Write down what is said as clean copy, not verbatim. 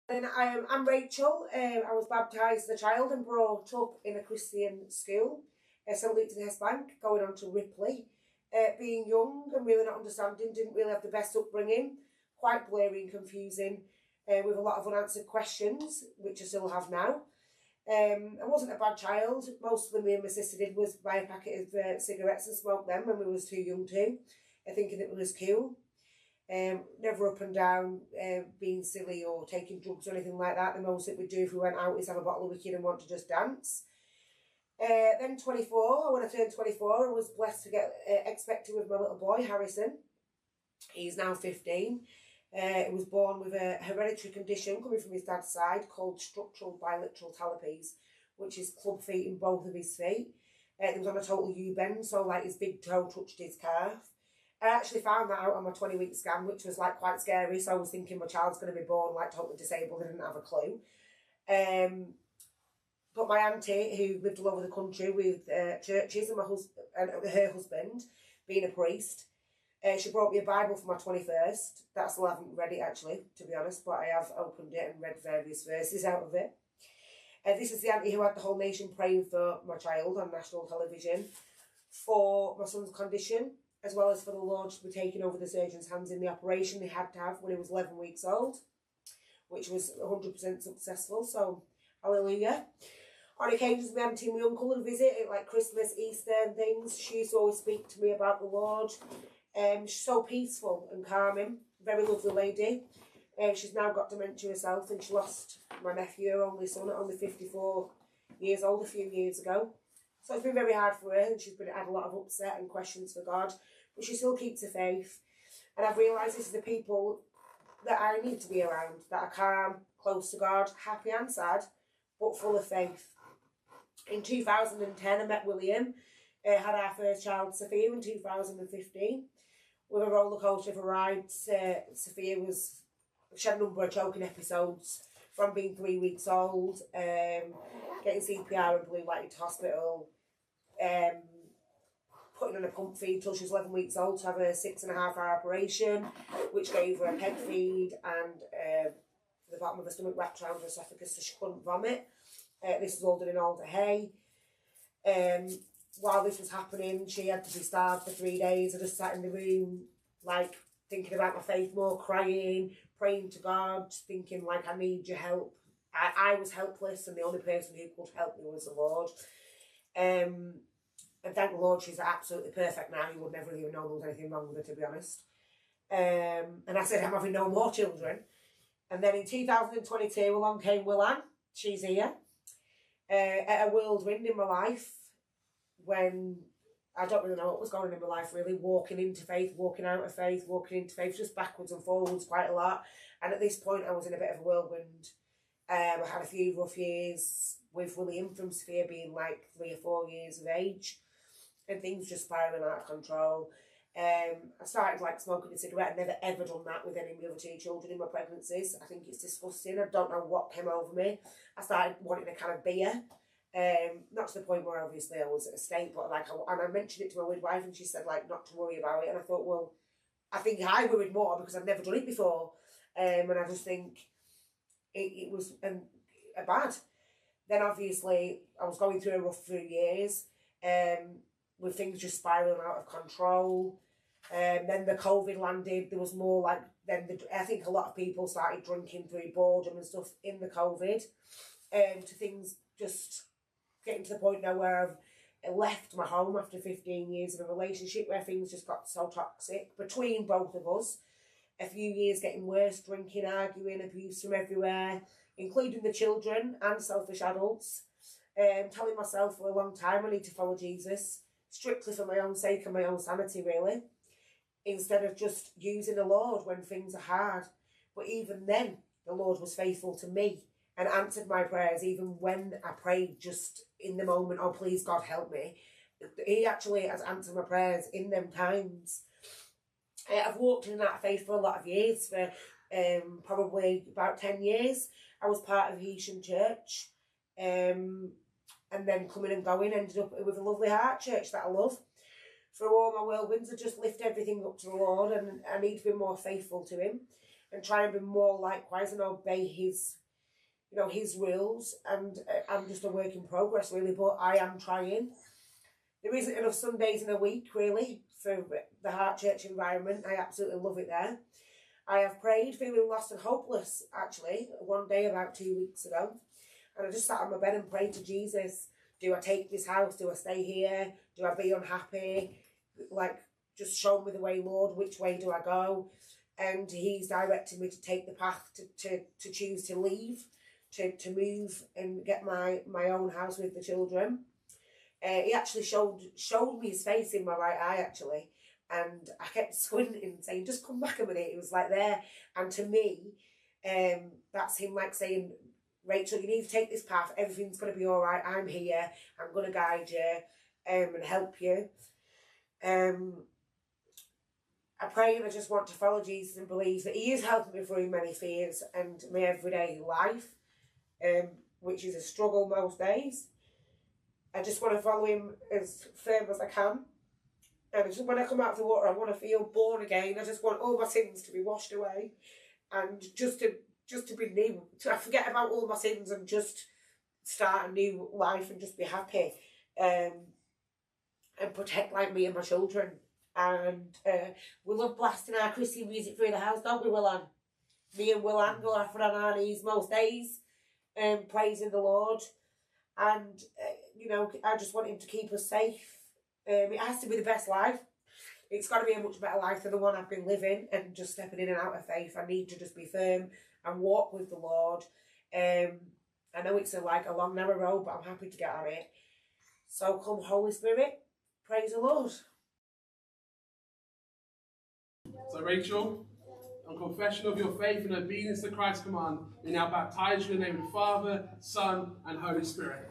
And I'm Rachel. I was baptised as a child and brought up in a Christian school, St Luke's in Hesbank, going on to Ripley. Being young and really not understanding, didn't really have the best upbringing, quite blurry and confusing, with a lot of unanswered questions, which I still have now. I wasn't a bad child. Most of them me and my sister did was buy a packet of cigarettes and smoke them when we was too young to, thinking it was cool. Never up and down, being silly or taking drugs or anything like that. The most that we'd do if we went out is have a bottle of wicked and want to just dance. Then 24, when I turned 24, I was blessed to get expected with my little boy, Harrison. He's now 15. He was born with a hereditary condition coming from his dad's side called structural bilateral talipes, which is club feet in both of his feet. He was on a total U-bend, so like his big toe touched his calf. I actually found that out on my 20-week scan, which was like quite scary. So I was thinking my child's going to be born like totally disabled. I didn't have a clue. But my auntie, who lived all over the country with churches, and her husband being a priest, she brought me a Bible for my 21st. I still haven't read it actually, to be honest, but I have opened it and read various verses out of it. This is the auntie who had the whole nation praying for my child on national television for my son's condition, as well as for the Lord to be taking over the surgeon's hands in the operation they had to have when he was 11 weeks old, which was 100% successful, so hallelujah. On occasions, my auntie and my uncle would visit at like Christmas, Easter and things. She used to always speak to me about the Lord. She's so peaceful and calming, very lovely lady. She's now got dementia herself, and she lost my nephew, her only son, at only 54 years old a few years ago. So it's been very hard for her, and she's had a lot of upset and questions for God, but she still keeps her faith. And I've realised this is the people that I need to be around, that are calm, close to God, happy and sad, but full of faith. In 2010, I met William, had our first child, Sophia, in 2015. With a roller coaster of a ride, Sophia she had a number of choking episodes from being 3 weeks old, getting CPR and blue lighted to hospital, putting on a pump feed till she was 11 weeks old to have a 6.5-hour operation, which gave her a peg feed and the bottom of her stomach wrapped around her esophagus so she couldn't vomit. This was all done in Alder Hay. While this was happening, she had to be starved for 3 days. I just sat in the room, like, thinking about my faith more, crying, praying to God, thinking, like, I need your help. I was helpless, and the only person who could help me was the Lord. And thank the Lord she's absolutely perfect now. You would never even know there was anything wrong with her, to be honest. And I said, I'm having no more children. And then in 2022, along came Willan. She's here. At a whirlwind in my life, when I don't really know what was going on in my life, really, walking into faith, walking out of faith, walking into faith, just backwards and forwards quite a lot. And at this point, I was in a bit of a whirlwind. I had a few rough years with William from Sophia being like 3 or 4 years of age, and things just spiralling out of control. I started like smoking a cigarette. I'd never ever done that with any of my other 2 children in my pregnancies. I think it's disgusting. I don't know what came over me. I started wanting a can of beer. Not to the point where obviously I was at a state, but like, and I mentioned it to my midwife and she said like not to worry about it. And I thought, well, I think I worried more because I've never done it before. And I just think it was bad. Then obviously I was going through a rough few years with things just spiralling out of control. Then the COVID landed. There was more like, I think a lot of people started drinking through boredom and stuff in the COVID. To things just getting to the point now where I've left my home after 15 years of a relationship where things just got so toxic between both of us. A few years getting worse, drinking, arguing, abuse from everywhere, including the children and selfish adults. Telling myself for a long time I need to follow Jesus, strictly for my own sake and my own sanity, really, instead of just using the Lord when things are hard. But even then, the Lord was faithful to me and answered my prayers, even when I prayed just in the moment, oh, please, God, help me. He actually has answered my prayers in them times. I've walked in and out of faith for a lot of years, for probably about 10 years. I was part of Hesham Church, and then coming and going, ended up with a lovely heart church that I love. Through all my whirlwinds, I just lift everything up to the Lord, and I need to be more faithful to him. and try and be more likewise and obey his, you know, his rules. And I'm just a work in progress, really, but I am trying. There isn't enough Sundays in a week, really, for the Heart Church environment. I absolutely love it there. I have prayed, feeling lost and hopeless, actually, one day about 2 weeks ago. And I just sat on my bed and prayed to Jesus. Do I take this house? Do I stay here? Do I be unhappy? Like, just show me the way, Lord. Which way do I go? And he's directed me to take the path to choose to leave, to move and get my own house with the children. He actually showed me his face in my right eye, actually. And I kept squinting, saying, just come back a minute. It was like there. And to me, that's him like saying, Rachel, you need to take this path. Everything's going to be all right. I'm here. I'm going to guide you and help you. I pray and I just want to follow Jesus and believe that he is helping me through many fears and my everyday life, which is a struggle most days. I just want to follow him as firm as I can. And just when I come out of the water, I want to feel born again. I just want all my sins to be washed away, and just to be new. I forget about all my sins and just start a new life and just be happy, and protect like me and my children. And we love blasting our Christian music through the house, don't we, Willan? Me and Willan go off on our knees most days, praising the Lord. And you know, I just want him to keep us safe. It has to be the best life. It's got to be a much better life than the one I've been living and just stepping in and out of faith. I need to just be firm and walk with the Lord. I know it's a long, narrow road, but I'm happy to get on it. So come, Holy Spirit, praise the Lord. So Rachel, on confession of your faith and obedience to Christ's command, we now baptize you in the name of the Father, Son, and Holy Spirit.